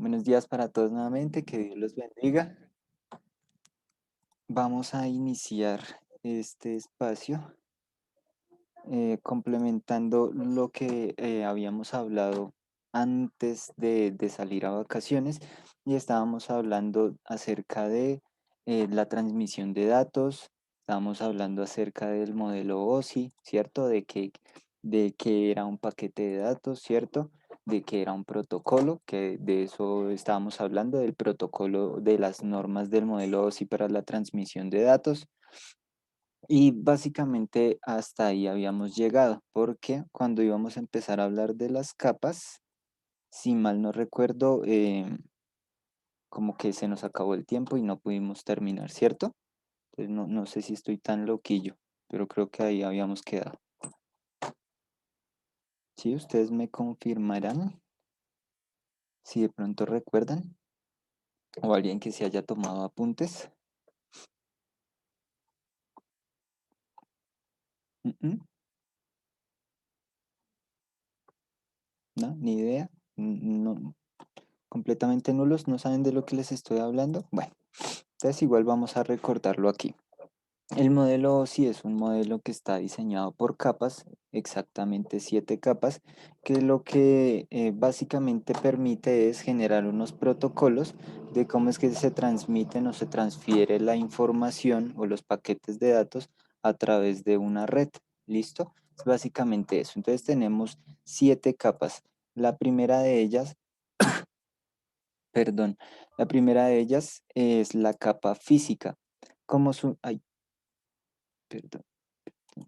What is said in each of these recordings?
Buenos días para todos nuevamente, que Dios los bendiga. Vamos a iniciar este espacio complementando lo que habíamos hablado antes de salir a vacaciones y estábamos hablando acerca de la transmisión de datos, estábamos hablando acerca del modelo OSI, ¿cierto? De que era un paquete de datos, ¿cierto? De que era un protocolo, que de eso estábamos hablando, del protocolo de las normas del modelo OSI para la transmisión de datos. Y básicamente hasta ahí habíamos llegado, porque cuando íbamos a empezar a hablar de las capas, si mal no recuerdo, como que se nos acabó el tiempo y no pudimos terminar, ¿cierto? Entonces no sé si estoy tan loquillo, pero creo que ahí habíamos quedado. ¿Sí? Ustedes me confirmarán si de pronto recuerdan o alguien que se haya tomado apuntes. Mm, mm, No, ni idea. No, completamente nulos, no saben de lo que les estoy hablando. Bueno, entonces igual vamos a recordarlo aquí. El modelo OSI es un modelo que está diseñado por capas, exactamente 7 capas, que lo que básicamente permite es generar unos protocolos de cómo es que se transmiten o se transfiere la información o los paquetes de datos a través de una red. ¿Listo? Es básicamente eso. Entonces tenemos 7 capas. La primera de ellas, perdón, la primera de ellas es la capa física. Ay, perdón.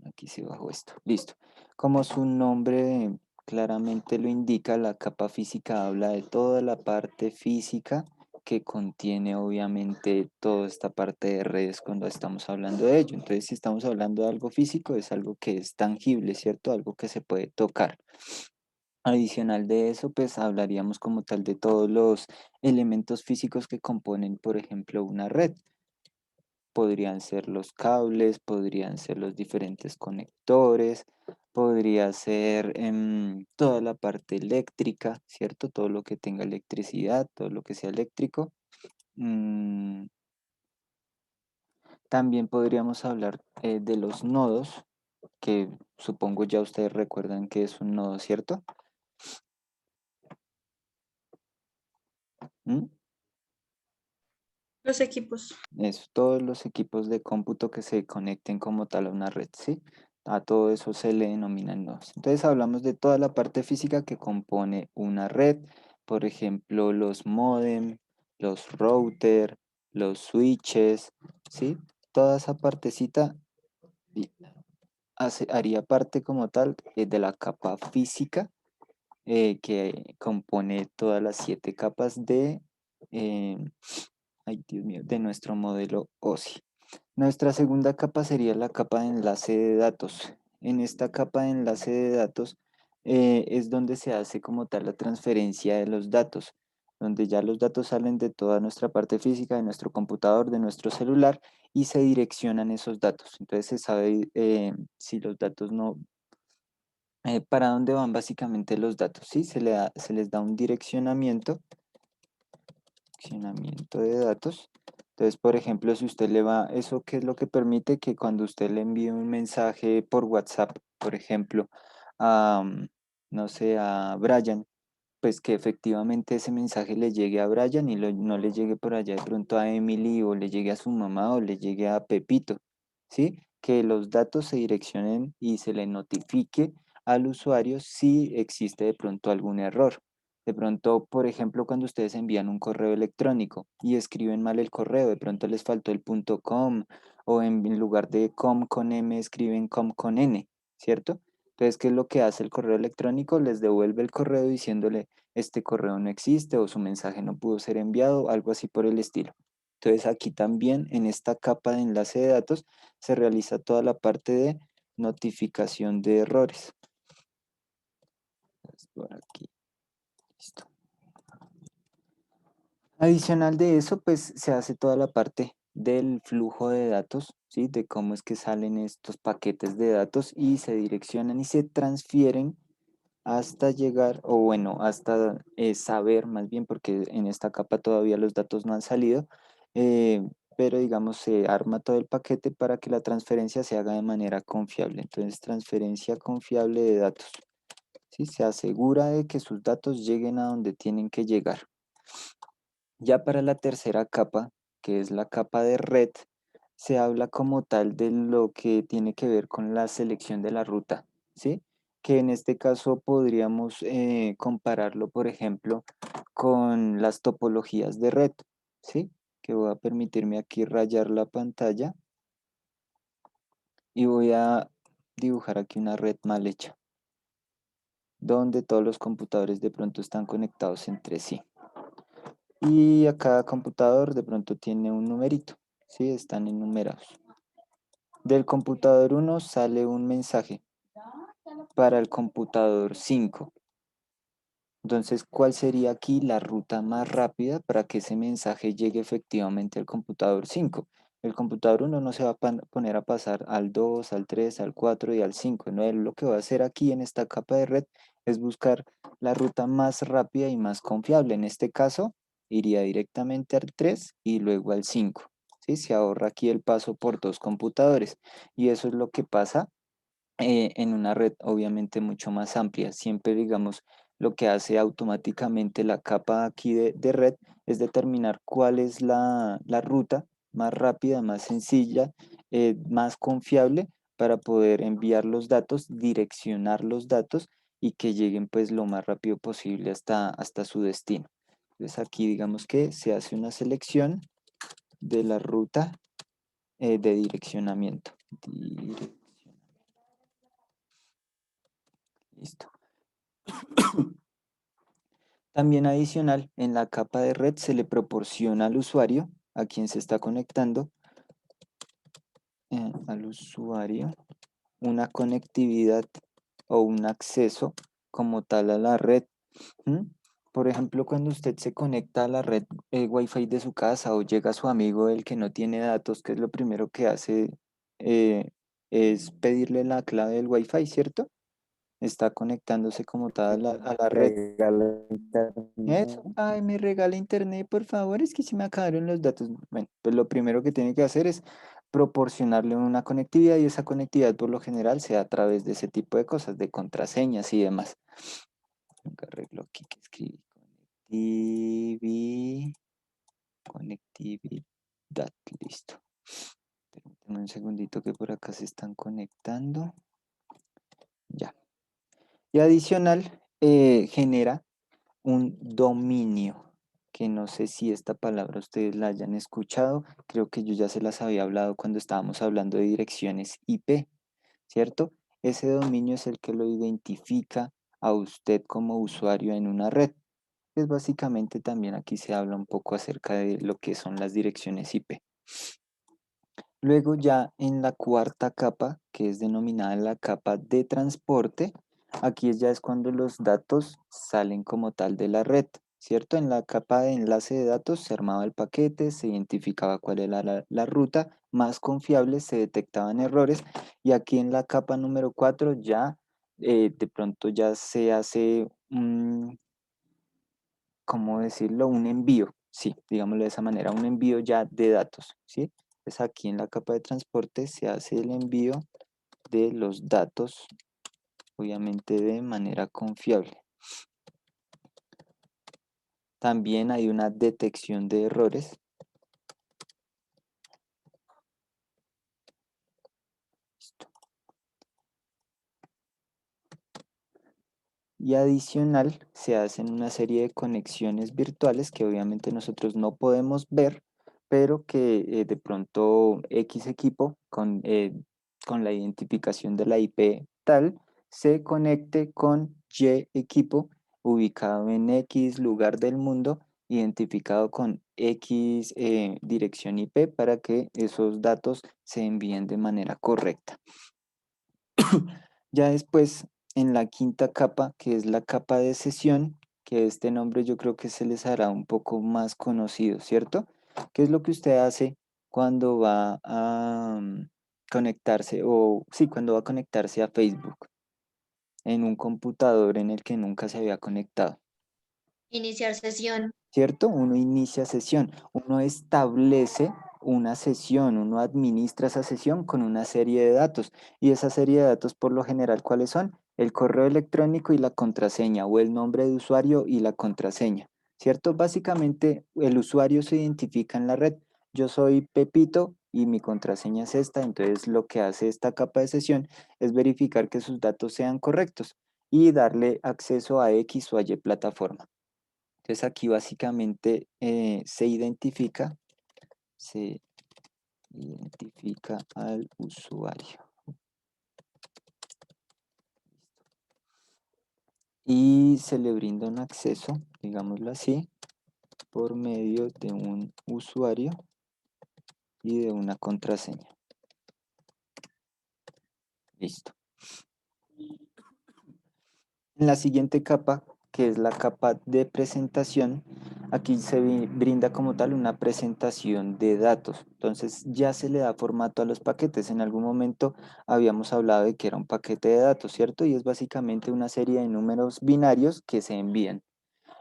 Aquí se bajó esto. Listo. Como su nombre claramente lo indica, la capa física habla de toda la parte física que contiene obviamente toda esta parte de redes cuando estamos hablando de ello. Entonces, si estamos hablando de algo físico, es algo que es tangible, ¿cierto? Algo que se puede tocar. Adicional de eso, pues hablaríamos como tal de todos los elementos físicos que componen, por ejemplo, una red. Podrían ser los cables, podrían ser los diferentes conectores, podría ser toda la parte eléctrica, ¿cierto? Todo lo que tenga electricidad, todo lo que sea eléctrico. Mm, También podríamos hablar de los nodos, que supongo ya ustedes recuerdan que es un nodo, ¿cierto? ¿Mm? Los equipos. Eso, todos los equipos de cómputo que se conecten como tal a una red, ¿sí? A todo eso se le denominan nodos. Entonces hablamos de toda la parte física que compone una red, por ejemplo, los modem, los router, los switches, ¿sí? Toda esa partecita y haría parte como tal de la capa física que compone todas las 7 capas eh, ay Dios mío, de nuestro modelo OSI. Nuestra segunda capa sería la capa de enlace de datos. En esta capa de enlace de datos es donde se hace como tal la transferencia de los datos, donde ya los datos salen de toda nuestra parte física, de nuestro computador, de nuestro celular y se direccionan esos datos. Entonces se sabe si los datos no, para dónde van básicamente los datos, ¿sí? Se les da un direccionamiento de datos. Entonces, por ejemplo, si usted le va, ¿eso qué es lo que permite? Que cuando usted le envíe un mensaje por WhatsApp, por ejemplo, a, no sé, a Brian, pues que efectivamente ese mensaje le llegue a Brian y no le llegue por allá de pronto a Emily o le llegue a su mamá o le llegue a Pepito, ¿sí? Que los datos se direccionen y se le notifique al usuario si existe de pronto algún error. De pronto, por ejemplo, cuando ustedes envían un correo electrónico y escriben mal el correo, de pronto les faltó el punto .com o en lugar de com con M escriben com con N, ¿cierto? Entonces, ¿qué es lo que hace el correo electrónico? Les devuelve el correo diciéndole, este correo no existe o su mensaje no pudo ser enviado, algo así por el estilo. Entonces, aquí también en esta capa de enlace de datos se realiza toda la parte de notificación de errores. Por aquí, listo. Adicional de eso, pues se hace toda la parte del flujo de datos, ¿sí? De cómo es que salen estos paquetes de datos y se direccionan y se transfieren hasta llegar, o bueno, hasta saber más bien, porque en esta capa todavía los datos no han salido, eh, pero digamos se arma todo el paquete para que la transferencia se haga de manera confiable. Entonces, transferencia confiable de datos. ¿Sí? Se asegura de que sus datos lleguen a donde tienen que llegar. Ya para la tercera capa, que es la capa de red, se habla como tal de lo que tiene que ver con la selección de la ruta, ¿sí? Que en este caso podríamos compararlo, por ejemplo, con las topologías de red, ¿sí? Que voy a permitirme aquí rayar la pantalla y voy a dibujar aquí una red mal hecha, donde todos los computadores de pronto están conectados entre sí. Y a cada computador de pronto tiene un numerito, ¿sí? Están enumerados. Del computador 1 sale un mensaje para el computador 5. Entonces, ¿cuál sería aquí la ruta más rápida para que ese mensaje llegue efectivamente al computador 5? El computador 1 no se va a poner a pasar al 2, al 3, al 4 y al 5. No, él lo que va a hacer aquí en esta capa de red es buscar la ruta más rápida y más confiable. En este caso, iría directamente al 3 y luego al 5. ¿Sí? Se ahorra aquí el paso por dos computadores. Y eso es lo que pasa en una red obviamente mucho más amplia. Siempre, digamos, lo que hace automáticamente la capa aquí de red es determinar cuál es la ruta más rápida, más sencilla, más confiable para poder enviar los datos, direccionar los datos y que lleguen pues lo más rápido posible hasta su destino. Entonces aquí digamos que se hace una selección de la ruta de direccionamiento. Listo. También adicional, en la capa de red se le proporciona al usuario, a quien se está conectando, al usuario, una conectividad o un acceso como tal a la red. ¿M? Por ejemplo, cuando usted se conecta a la red Wi-Fi de su casa o llega su amigo el que no tiene datos, ¿qué es lo primero que hace? Eh, es pedirle la clave del Wi-Fi, ¿cierto? Está conectándose como tal a la red. Regalo Eso, internet. ay, me regala internet, por favor, es que se me acabaron los datos. Bueno, pues lo primero que tiene que hacer es proporcionarle una conectividad y esa conectividad por lo general se da a través de ese tipo de cosas, de contraseñas y demás. Nunca arreglo aquí que escribí conectividad, listo. Permítanme un segundito que por acá se están conectando. Ya. Y adicional, genera un dominio, que no sé si esta palabra ustedes la hayan escuchado, creo que yo ya se las había hablado cuando estábamos hablando de direcciones IP, ¿cierto? Ese dominio es el que lo identifica a usted como usuario en una red. Pues básicamente también aquí se habla un poco acerca de lo que son las direcciones IP. Luego ya en la cuarta capa, que es denominada la capa de transporte, aquí ya es cuando los datos salen como tal de la red, ¿cierto? En la capa de enlace de datos se armaba el paquete, se identificaba cuál era la ruta más confiable, se detectaban errores y aquí en la capa número 4 ya de pronto ya se hace ¿cómo decirlo? Un envío, sí, digámoslo de esa manera, un envío ya de datos, ¿sí? Pues aquí en la capa de transporte se hace el envío de los datos, obviamente de manera confiable. También hay una detección de errores. Y adicional se hacen una serie de conexiones virtuales que obviamente nosotros no podemos ver, pero que de pronto X equipo con la identificación de la IP tal se conecte con Y equipo ubicado en X lugar del mundo, identificado con X dirección IP para que esos datos se envíen de manera correcta. Ya después, en la quinta capa, que es la capa de sesión, que este nombre yo creo que se les hará un poco más conocido, ¿cierto? ¿Qué es lo que usted hace cuando va a conectarse, o sí, cuando va a conectarse a Facebook? en un computador en el que nunca se había conectado? Iniciar sesión. ¿Cierto? Uno inicia sesión, uno establece una sesión, uno administra esa sesión con una serie de datos y esa serie de datos por lo general, ¿cuáles son? El correo electrónico y la contraseña o el nombre de usuario y la contraseña, ¿cierto? Básicamente el usuario se identifica en la red. Yo soy Pepito y mi contraseña es esta, entonces lo que hace esta capa de sesión es verificar que sus datos sean correctos y darle acceso a X o a Y plataforma. Entonces aquí básicamente se identifica al usuario y se le brinda un acceso, digámoslo así, por medio de un usuario y de una contraseña. Listo. En la siguiente capa, que es la capa de presentación, aquí se brinda como tal una presentación de datos. Entonces ya se le da formato a los paquetes. En algún momento habíamos hablado de que era un paquete de datos, ¿cierto? Y es básicamente una serie de números binarios que se envían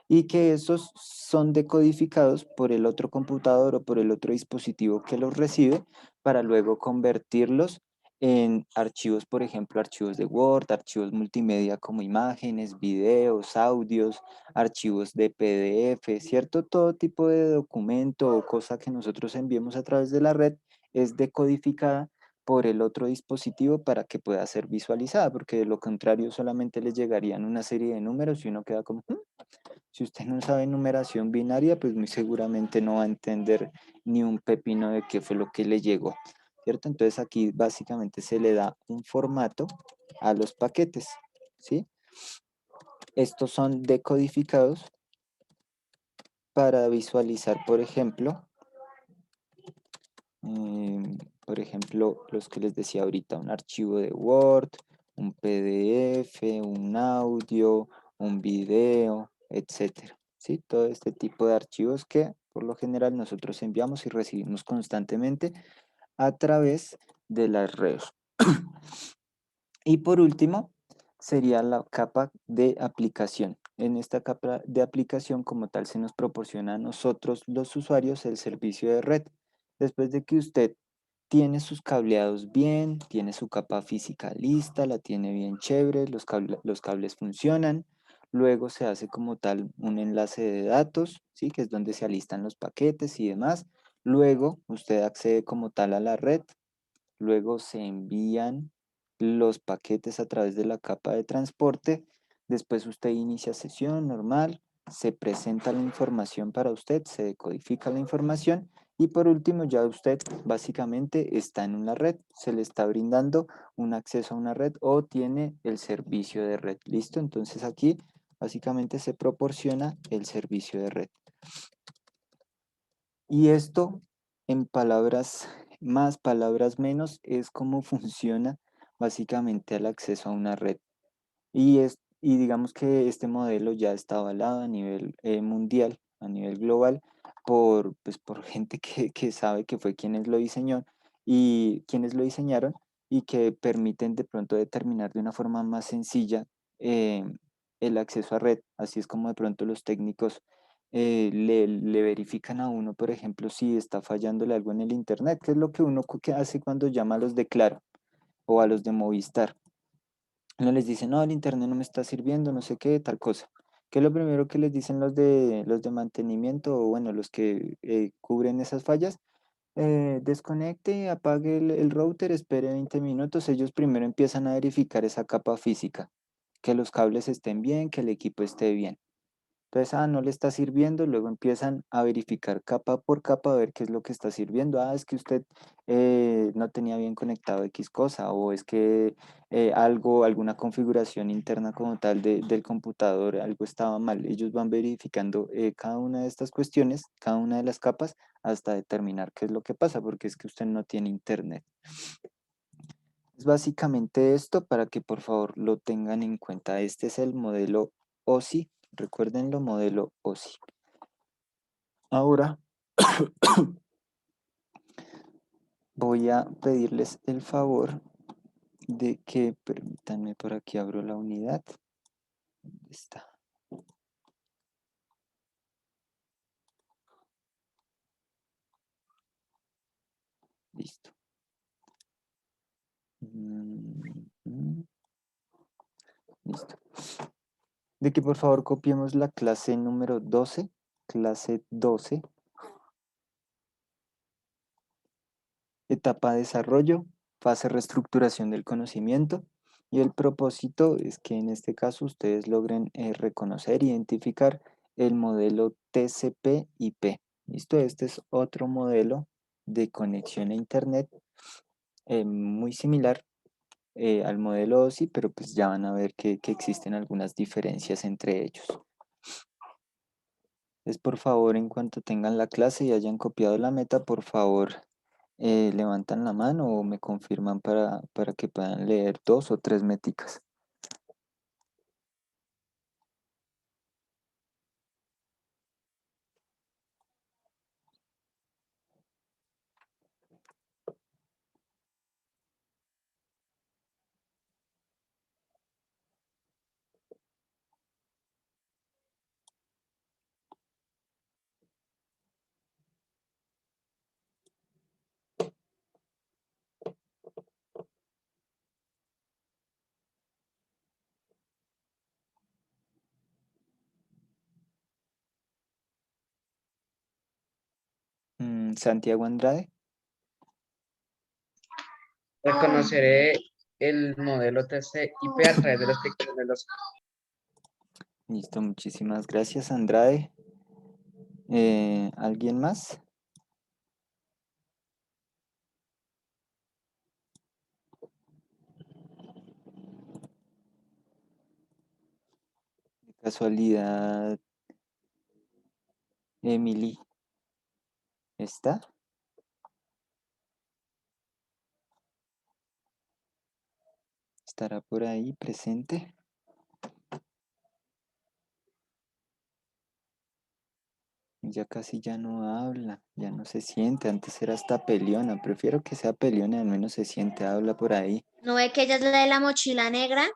y que esos son decodificados por el otro computador o por el otro dispositivo que los recibe para luego convertirlos en archivos, por ejemplo, archivos de Word, archivos multimedia como imágenes, videos, audios, archivos de PDF, ¿cierto? Todo tipo de documento o cosa que nosotros enviemos a través de la red es decodificada por el otro dispositivo para que pueda ser visualizada, porque de lo contrario solamente les llegarían una serie de números y uno queda como, si usted no sabe numeración binaria, pues muy seguramente no va a entender ni un pepino de qué fue lo que le llegó, ¿cierto? Entonces aquí básicamente se le da un formato a los paquetes, ¿sí? Estos son decodificados para visualizar, por ejemplo, los que les decía ahorita, un archivo de Word, un PDF, un audio, un video, etcétera. ¿Sí? Todo este tipo de archivos que por lo general nosotros enviamos y recibimos constantemente a través de las redes. Y por último, sería la capa de aplicación. En esta capa de aplicación como tal se nos proporciona a nosotros los usuarios el servicio de red. Después de que usted tiene sus cableados bien, tiene su capa física lista, la tiene bien chévere, los cables funcionan. Luego se hace como tal un enlace de datos, ¿sí? Que es donde se alistan los paquetes y demás. Luego usted accede como tal a la red. Luego se envían los paquetes a través de la capa de transporte. Después usted inicia sesión normal, se presenta la información para usted, se decodifica la información y por último ya usted básicamente está en una red, se le está brindando un acceso a una red o tiene el servicio de red. ¿Listo? Entonces aquí básicamente se proporciona el servicio de red. Y esto, en palabras más, palabras menos, es cómo funciona básicamente el acceso a una red. Y digamos que este modelo ya está avalado a nivel mundial, a nivel global, por gente que sabe que fue quienes lo diseñó y quienes lo diseñaron y que permiten de pronto determinar de una forma más sencilla eh, el acceso a red. Así es como de pronto los técnicos le verifican a uno, por ejemplo, si está fallándole algo en el internet, que es lo que uno que hace cuando llama a los de Claro o a los de Movistar. No les dicen, no, el internet no me está sirviendo, no sé qué, tal cosa. ¿Qué es lo primero que les dicen los de mantenimiento o bueno, los que cubren esas fallas? Desconecte, apague el router, espere 20 minutos. Ellos primero empiezan a verificar esa capa física, que los cables estén bien, que el equipo esté bien. Entonces, no le está sirviendo, luego empiezan a verificar capa por capa a ver qué es lo que está sirviendo. Es que usted no tenía bien conectado X cosa, o es que alguna configuración interna como tal del computador, algo estaba mal. Ellos van verificando cada una de estas cuestiones, cada una de las capas, hasta determinar qué es lo que pasa, porque es que usted no tiene internet. Es básicamente esto para que por favor lo tengan en cuenta. Este es el modelo OSI. Recuérdenlo, modelo OSI. Ahora voy a pedirles el favor de que, permítanme, por aquí abro la unidad. ¿Dónde está? Listo. Mm, Listo. De que por favor copiemos la clase número 12, clase 12, etapa de desarrollo, fase reestructuración del conocimiento. Y el propósito es que en este caso ustedes logren reconocer e identificar el modelo TCP/IP. ¿Listo? Este es otro modelo de conexión a Internet muy similar al modelo OSI, pero pues ya van a ver que existen algunas diferencias entre ellos. Es por favor, en cuanto tengan la clase y hayan copiado la meta, por favor, levantan la mano o me confirman para que puedan leer 2 o 3 meticas. Santiago Andrade, Reconoceré el modelo TCP/IP a través de los píxeles de los... listo, muchísimas gracias Andrade. ¿Alguien más? De casualidad, Emily, ¿está? ¿Estará por ahí presente? Ya casi ya no habla, ya no se siente. Antes era hasta peleona. Prefiero que sea peleona, al menos se siente, habla por ahí. ¿No ve que ella es la de la mochila negra?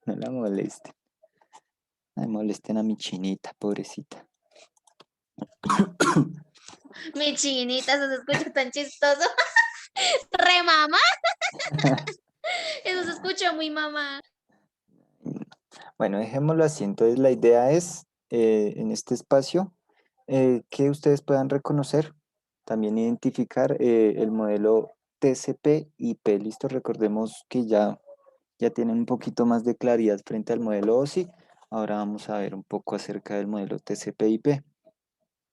No la molesten. No molesten a mi chinita, pobrecita. Mi chinita, eso se escucha tan chistoso. Re mamá. Eso se escucha muy mamá. Bueno, dejémoslo así. Entonces la idea es, en este espacio, que ustedes puedan reconocer, también identificar el modelo TCP/IP. Listo, recordemos que ya tienen un poquito más de claridad frente al modelo OSI. Ahora vamos a ver un poco acerca del modelo TCP/IP,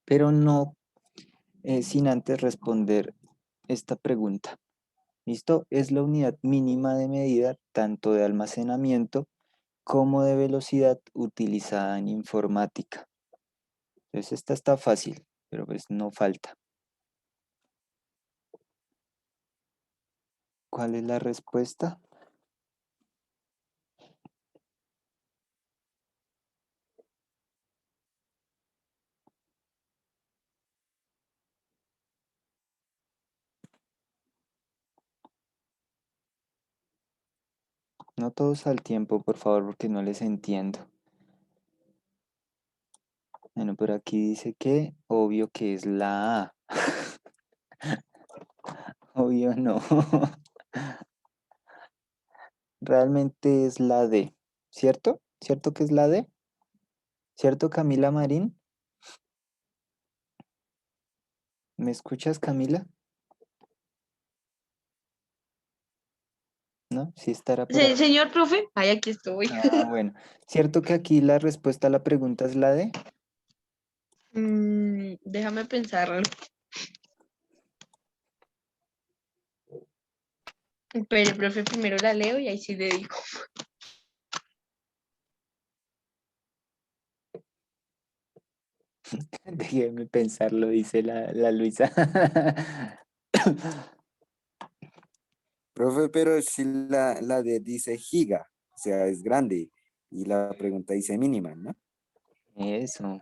pero no sin antes responder esta pregunta. ¿Listo? Es la unidad mínima de medida tanto de almacenamiento como de velocidad utilizada en informática. Entonces esta está fácil, pero pues no falta. ¿Cuál es la respuesta? No todos al tiempo, por favor, porque no les entiendo. Bueno, por aquí dice que obvio que es la A. Obvio no. Realmente es la D. ¿Cierto? ¿Cierto que es la D? ¿Cierto, Camila Marín? ¿Me escuchas, Camila? ¿No? Sí estará por ahí. Señor profe, ay, aquí estoy. Ah, bueno. ¿Cierto que aquí la respuesta a la pregunta es la D? Déjame pensar. Pero, profe, primero la leo y ahí sí le digo. Déjeme pensarlo, dice la Luisa. Profe, pero si la de dice giga, o sea, es grande, y la pregunta dice mínima, ¿no? Eso.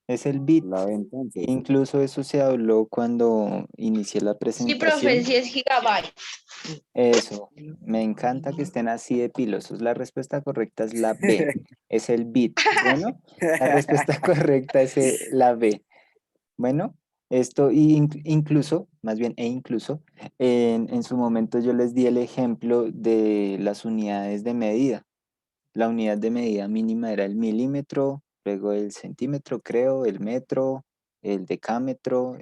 Es el bit. La B entonces. Incluso eso se habló cuando inicié la Sí, presentación. profe, sí es gigabyte. Eso, me encanta que estén así de pilosos. La respuesta correcta es la B, es el bit. Bueno, la respuesta correcta es la B. Bueno, esto incluso, más bien, incluso, en su momento yo les di el ejemplo de las unidades de medida. La unidad de medida mínima era el milímetro, luego el centímetro, creo, el metro, el decámetro,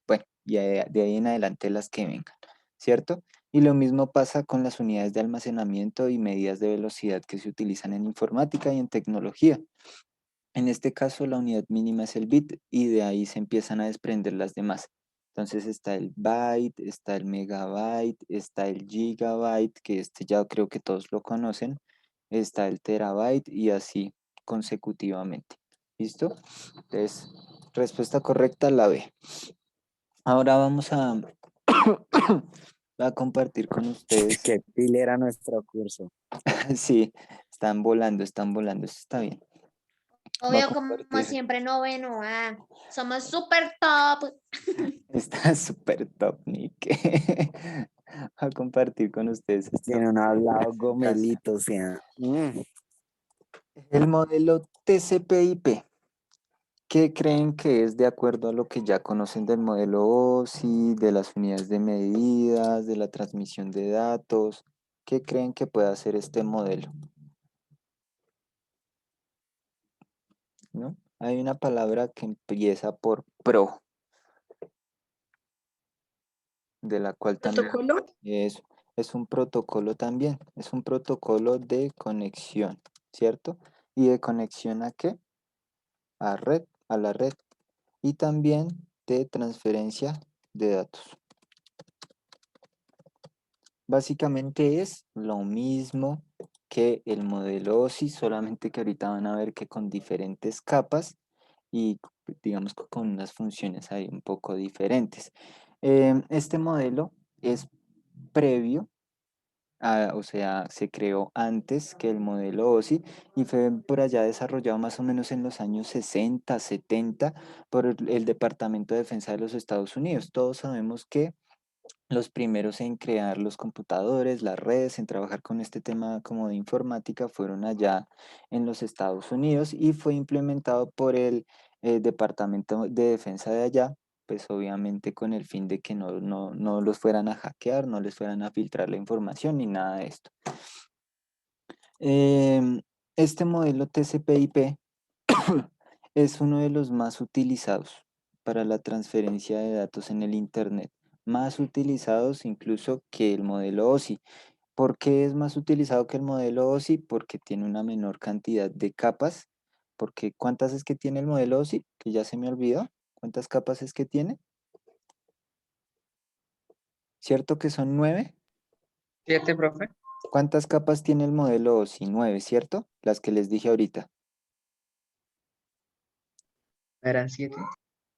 bueno, y de ahí en adelante las que vengan, ¿cierto? Y lo mismo pasa con las unidades de almacenamiento y medidas de velocidad que se utilizan en informática y en tecnología. En este caso, la unidad mínima es el bit y de ahí se empiezan a desprender las demás. Entonces está el byte, está el megabyte, está el gigabyte, que este ya creo que todos lo conocen, está el terabyte y así consecutivamente. ¿Listo? Entonces, respuesta correcta, la B. Ahora vamos a compartir con ustedes. Qué pile era nuestro curso. Sí, están volando, eso está bien. Va a Obvio, como compartir. siempre, noveno. Somos super top. Está súper top, Nick. A compartir con ustedes Tiene un hablado clase. gomelito, o sea. El modelo TCP/IP. ¿Qué creen que es de acuerdo a lo que ya conocen del modelo OSI, de las unidades de medidas, de la transmisión de datos? ¿Qué creen que puede hacer este modelo? ¿No? Hay una palabra que empieza por pro, de la cual también ¿Protocolo? es un protocolo también, es un protocolo de conexión, ¿cierto? ¿Y de conexión a qué? A la red, y también de transferencia de datos. Básicamente es lo mismo que el modelo OSI, solamente que ahorita van a ver que con diferentes capas y digamos que con unas funciones ahí un poco diferentes. Este modelo es previo, o sea, se creó antes que el modelo OSI y fue por allá desarrollado más o menos en los años 60, 70 por el Departamento de Defensa de los Estados Unidos. Todos sabemos que los primeros en crear los computadores, las redes, en trabajar con este tema como de informática fueron allá en los Estados Unidos y fue implementado por el Departamento de Defensa de allá, pues obviamente con el fin de que no los fueran a hackear, no les fueran a filtrar la información ni nada de esto. Este modelo TCP/IP es uno de los más utilizados para la transferencia de datos en el Internet, más utilizados incluso que el modelo OSI. ¿Por qué es más utilizado que el modelo OSI? Porque tiene una menor cantidad de capas. Porque ¿cuántas es que tiene el modelo OSI? Que ya se me olvidó. ¿Cuántas capas es que tiene? ¿Cierto que son 9? 7, profe. ¿Cuántas capas tiene el modelo OSI? 9, ¿cierto? Las que les dije ahorita. Eran 7.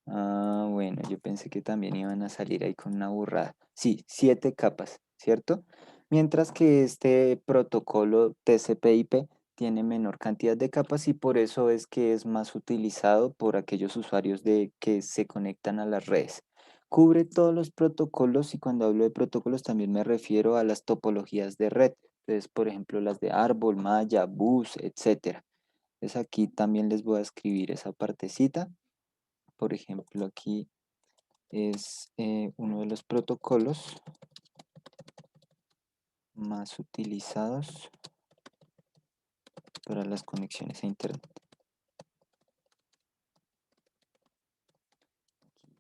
Ah, bueno, yo pensé que también iban a salir ahí con una burrada. Sí, 7 capas, ¿cierto? Mientras que este protocolo TCP/IP tiene menor cantidad de capas y por eso es que es más utilizado por aquellos usuarios que se conectan a las redes. Cubre todos los protocolos y cuando hablo de protocolos también me refiero a las topologías de red. Entonces, por ejemplo, las de árbol, malla, bus, etcétera. Entonces aquí también les voy a escribir esa partecita. Por ejemplo, aquí es uno de los protocolos más utilizados para las conexiones a Internet.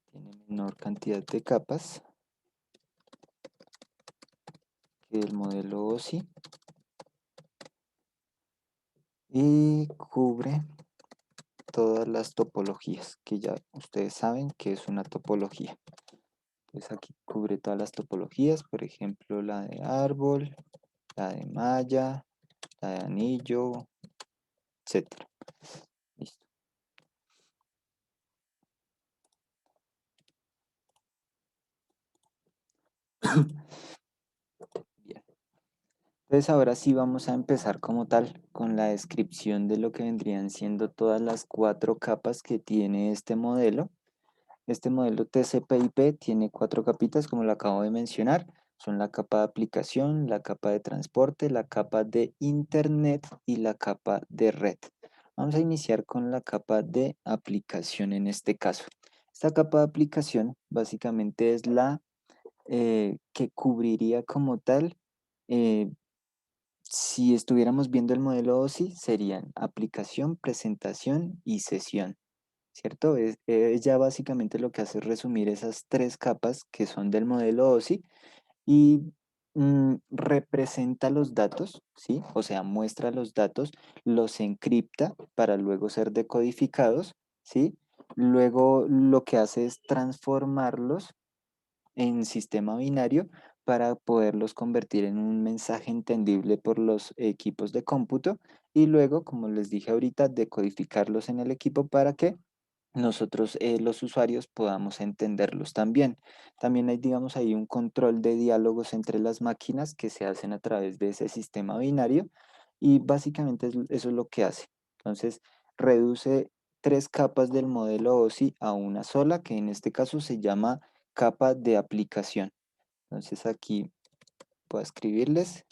Tiene menor cantidad de capas que el modelo OSI y cubre todas las topologías, que ya ustedes saben que es una topología. Entonces aquí cubre todas las topologías, por ejemplo, la de árbol, la de malla, la de anillo, etcétera. Listo. Bien. Entonces ahora sí vamos a empezar como tal con la descripción de lo que vendrían siendo todas las 4 capas que tiene este modelo. Este modelo TCP/IP tiene 4 capitas, como lo acabo de mencionar. Son la capa de aplicación, la capa de transporte, la capa de internet y la capa de red. Vamos a iniciar con la capa de aplicación en este caso. Esta capa de aplicación básicamente es la que cubriría como tal, eh, si estuviéramos viendo el modelo OSI, serían aplicación, presentación y sesión. ¿Cierto? Ella básicamente lo que hace es resumir esas 3 capas que son del modelo OSI y representa los datos, ¿sí? O sea, muestra los datos, los encripta para luego ser decodificados, ¿sí? Luego lo que hace es transformarlos en sistema binario para poderlos convertir en un mensaje entendible por los equipos de cómputo y luego, como les dije ahorita, decodificarlos en el equipo para que nosotros los usuarios podamos entenderlos también. También hay, digamos, ahí un control de diálogos entre las máquinas que se hacen a través de ese sistema binario y básicamente eso es lo que hace. Entonces, reduce 3 capas del modelo OSI a una sola, que en este caso se llama capa de aplicación. Entonces aquí voy a escribirles,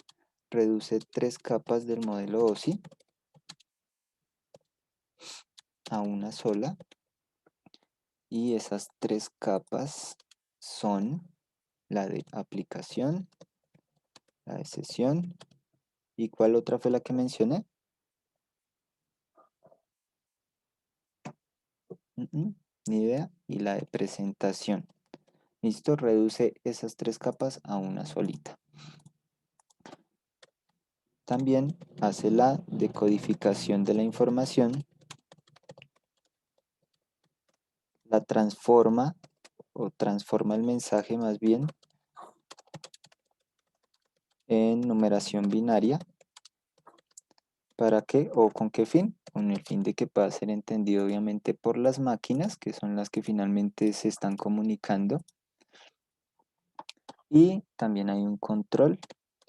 reduce 3 capas del modelo OSI a una sola. Y esas 3 capas son la de aplicación, la de sesión, ¿y cuál otra fue la que mencioné? Ni idea, y la de presentación. Listo, reduce esas 3 capas a una solita. También hace la decodificación de la información, la transforma o transforma el mensaje más bien en numeración binaria. ¿Para qué o con qué fin? Con el fin de que pueda ser entendido obviamente por las máquinas, que son las que finalmente se están comunicando. Y también hay un control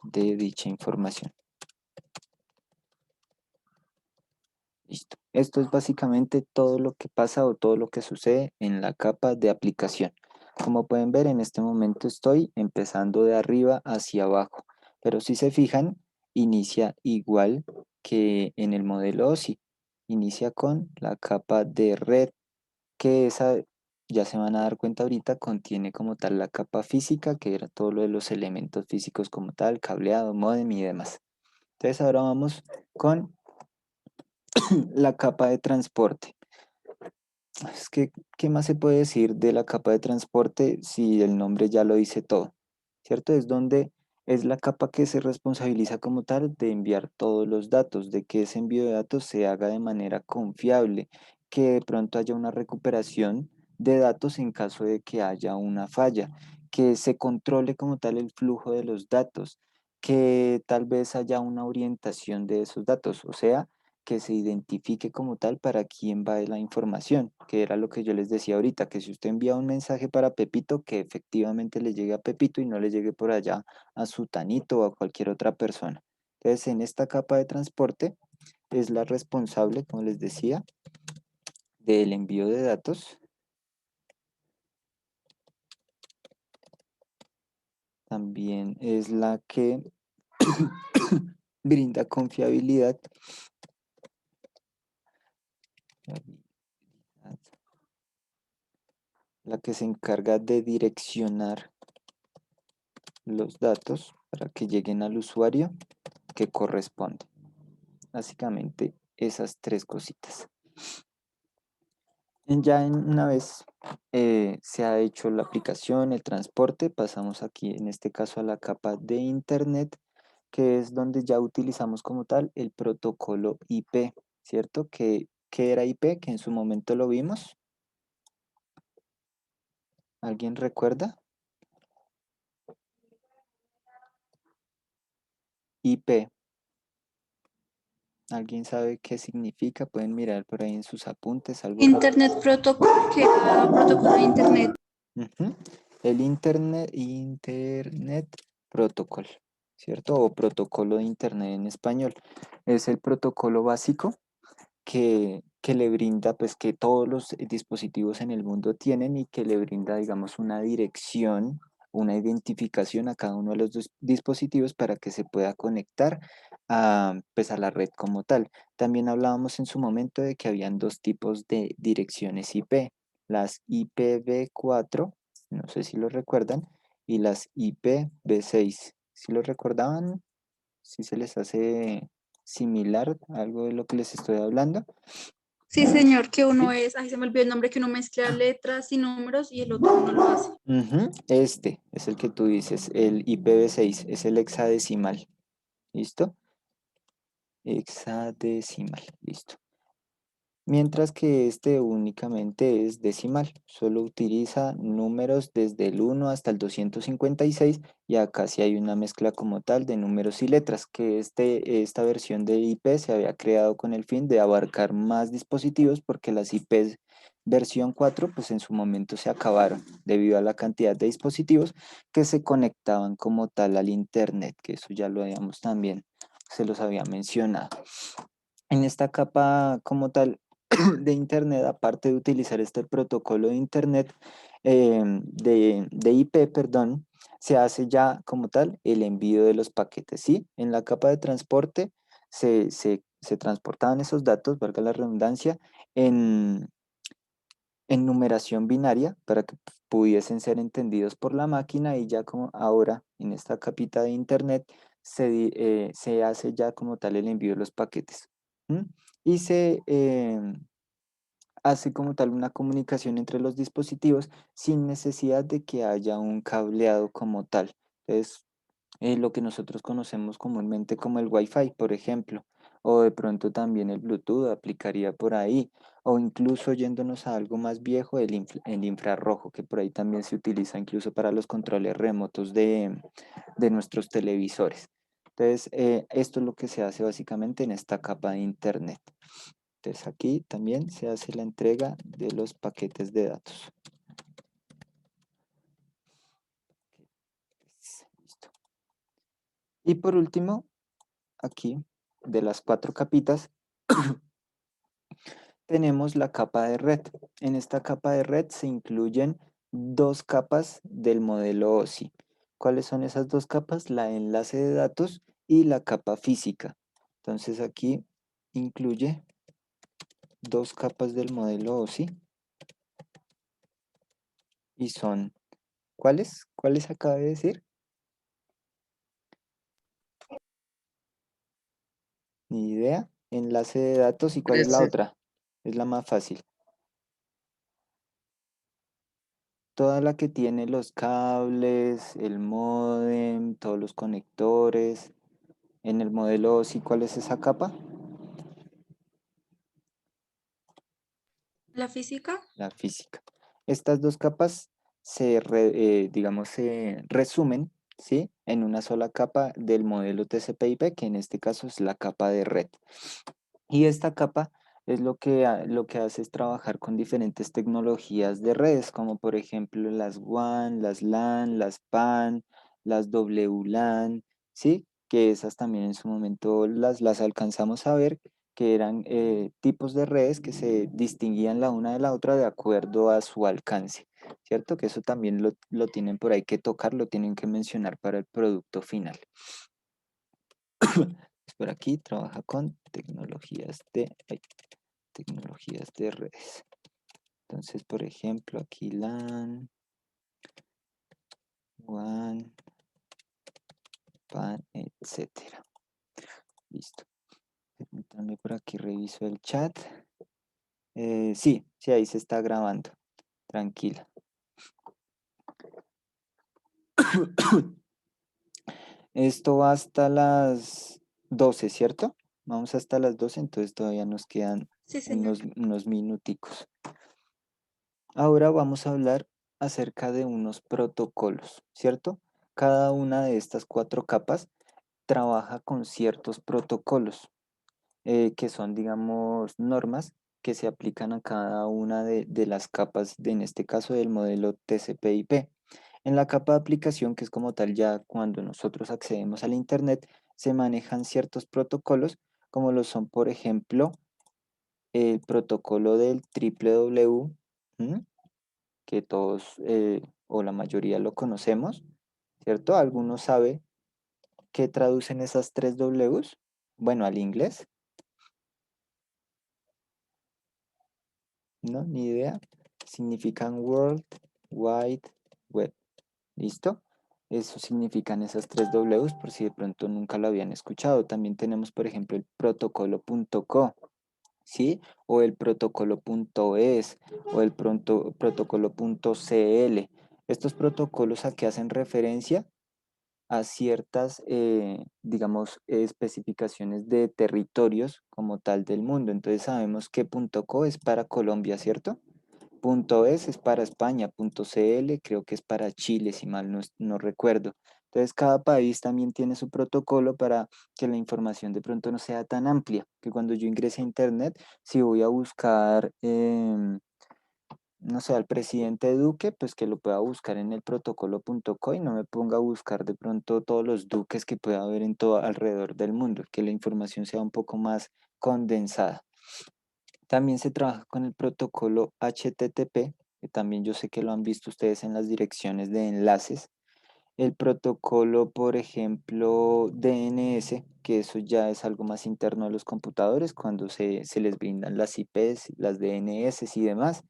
de dicha información. Listo. Esto es básicamente todo lo que pasa o todo lo que sucede en la capa de aplicación. Como pueden ver, en este momento estoy empezando de arriba hacia abajo, pero si se fijan, inicia igual que en el modelo OSI. Inicia con la capa de red, que esa, ya se van a dar cuenta ahorita, contiene como tal la capa física, que era todo lo de los elementos físicos como tal, cableado, módem y demás. Entonces ahora vamos con la capa de transporte. Es que, ¿qué más se puede decir de la capa de transporte si el nombre ya lo dice todo? ¿Cierto? Es donde es la capa que se responsabiliza como tal de enviar todos los datos, de que ese envío de datos se haga de manera confiable, que de pronto haya una recuperación de datos en caso de que haya una falla, que se controle como tal el flujo de los datos, que tal vez haya una orientación de esos datos, o sea, que se identifique como tal para quién va la información, que era lo que yo les decía ahorita, que si usted envía un mensaje para Pepito, que efectivamente le llegue a Pepito y no le llegue por allá a Sutanito o a cualquier otra persona. Entonces, en esta capa de transporte es la responsable, como les decía, del envío de datos. También es la que brinda confiabilidad. La que se encarga de direccionar los datos para que lleguen al usuario que corresponde. Básicamente esas 3 cositas. Ya una vez se ha hecho la aplicación, el transporte, pasamos aquí en este caso a la capa de internet, que es donde ya utilizamos como tal el protocolo IP, ¿cierto? ¿Qué era IP? Que en su momento lo vimos. ¿Alguien recuerda? IP. ¿Alguien sabe qué significa? Pueden mirar por ahí en sus apuntes. Algo Internet Protocol, que era protocolo de Internet. El Internet Protocol. ¿cierto? O protocolo de Internet en español. Es el protocolo básico que le brinda, pues que todos los dispositivos en el mundo tienen y que le brinda, digamos, una dirección, una identificación a cada uno de los dispositivos para que se pueda conectar a, pues, a la red como tal. También hablábamos en su momento de que habían dos tipos de direcciones IP, las IPv4, no sé si lo recuerdan, y las IPv6. ¿Si lo recordaban? ¿Si se les hace similar algo de lo que les estoy hablando? Sí, señor, que uno ¿Sí? es, ay, se me olvidó el nombre, que uno mezcla letras y números y el otro no lo hace. Ujú, este es el que tú dices, el IPv6, es el hexadecimal. ¿Listo? Hexadecimal, listo. Mientras que este únicamente es decimal, solo utiliza números desde el 1 hasta el 256 y acá sí hay una mezcla como tal de números y letras, que esta versión de IP se había creado con el fin de abarcar más dispositivos porque las IPs versión 4 pues en su momento se acabaron debido a la cantidad de dispositivos que se conectaban como tal al internet, que eso ya lo habíamos también, se los había mencionado. En esta capa como tal de Internet, aparte de utilizar este protocolo de Internet, de IP, perdón, se hace ya como tal el envío de los paquetes, ¿sí? En la capa de transporte se transportaban esos datos, valga la redundancia, en, en numeración binaria para que pudiesen ser entendidos por la máquina y ya como ahora en esta capita de Internet se hace ya como tal el envío de los paquetes. ¿M? Y se hace como tal una comunicación entre los dispositivos sin necesidad de que haya un cableado como tal. Entonces, lo que nosotros conocemos comúnmente como el Wi-Fi, por ejemplo, o de pronto también el Bluetooth aplicaría por ahí, o incluso yéndonos a algo más viejo, el infrarrojo, que por ahí también se utiliza incluso para los controles remotos de nuestros televisores. Entonces, esto es lo que se hace básicamente en esta capa de Internet. Entonces, aquí también se hace la entrega de los paquetes de datos. Listo. Y por último, aquí, de las 4 capitas, tenemos la capa de red. En esta capa de red se incluyen 2 capas del modelo OSI. ¿Cuáles son esas 2 capas? La de enlace de datos y la capa física. Entonces aquí incluye 2 capas del modelo OSI y son, ¿cuáles? ¿Cuáles acaba de decir? Ni idea. Enlace de datos y ¿cuál es la Ese- otra? Es la más fácil. Toda la que tiene los cables, el módem, todos los conectores. En el modelo OSI, ¿cuál es esa capa? La física, La física. Estas 2 capas digamos, se resumen, ¿sí? En una sola capa del modelo TCP/IP, que en este caso es la capa de red. Y esta capa es lo que hace es trabajar con diferentes tecnologías de redes, como por ejemplo las WAN, las LAN, las PAN, las WLAN, ¿sí? Que esas también en su momento las alcanzamos a ver, que eran tipos de redes que se distinguían la una de la otra de acuerdo a su alcance, ¿cierto? Que eso también lo tienen por ahí que tocar, lo tienen que mencionar para el producto final. Por aquí trabaja con tecnologías de redes. Entonces, por ejemplo, aquí LAN, WAN, PAN, etcétera. Listo. Permítanme por aquí reviso el chat. Sí, ahí se está grabando. Tranquila. Esto va hasta las 12, ¿cierto? Vamos hasta las 12, entonces todavía nos quedan sí, señor. unos minuticos. Ahora vamos a hablar acerca de unos protocolos, ¿cierto? Cada una de estas 4 capas trabaja con ciertos protocolos que son, digamos, normas que se aplican a cada una de las capas, en este caso del modelo TCP/IP. En la capa de aplicación, que es como tal ya cuando nosotros accedemos al Internet, se manejan ciertos protocolos, como lo son, por ejemplo, el protocolo del www, ¿m? Que todos o la mayoría lo conocemos, ¿cierto? ¿Alguno sabe qué traducen esas tres Ws? Bueno, al inglés, ¿no? Ni idea. Significan World Wide Web. ¿Listo? Eso significan esas tres Ws por si de pronto nunca lo habían escuchado. También tenemos, por ejemplo, el protocolo .co, ¿sí? O el protocolo .es o el protocolo .cl. Estos protocolos a qué hacen referencia a ciertas, digamos, especificaciones de territorios como tal del mundo. Entonces sabemos que .co es para Colombia, ¿cierto? .es para España, .cl creo que es para Chile, si mal no recuerdo. Entonces cada país también tiene su protocolo para que la información de pronto no sea tan amplia, que cuando yo ingrese a internet, si voy a buscar, no sé, al presidente Duque, pues que lo pueda buscar en el protocolo.co y no me ponga a buscar de pronto todos los duques que pueda haber en todo alrededor del mundo, que la información sea un poco más condensada. También se trabaja con el protocolo HTTP, que también yo sé que lo han visto ustedes en las direcciones de enlaces. El protocolo, por ejemplo, DNS, que eso ya es algo más interno a los computadores, cuando se les brindan las IPs, las DNS y demás.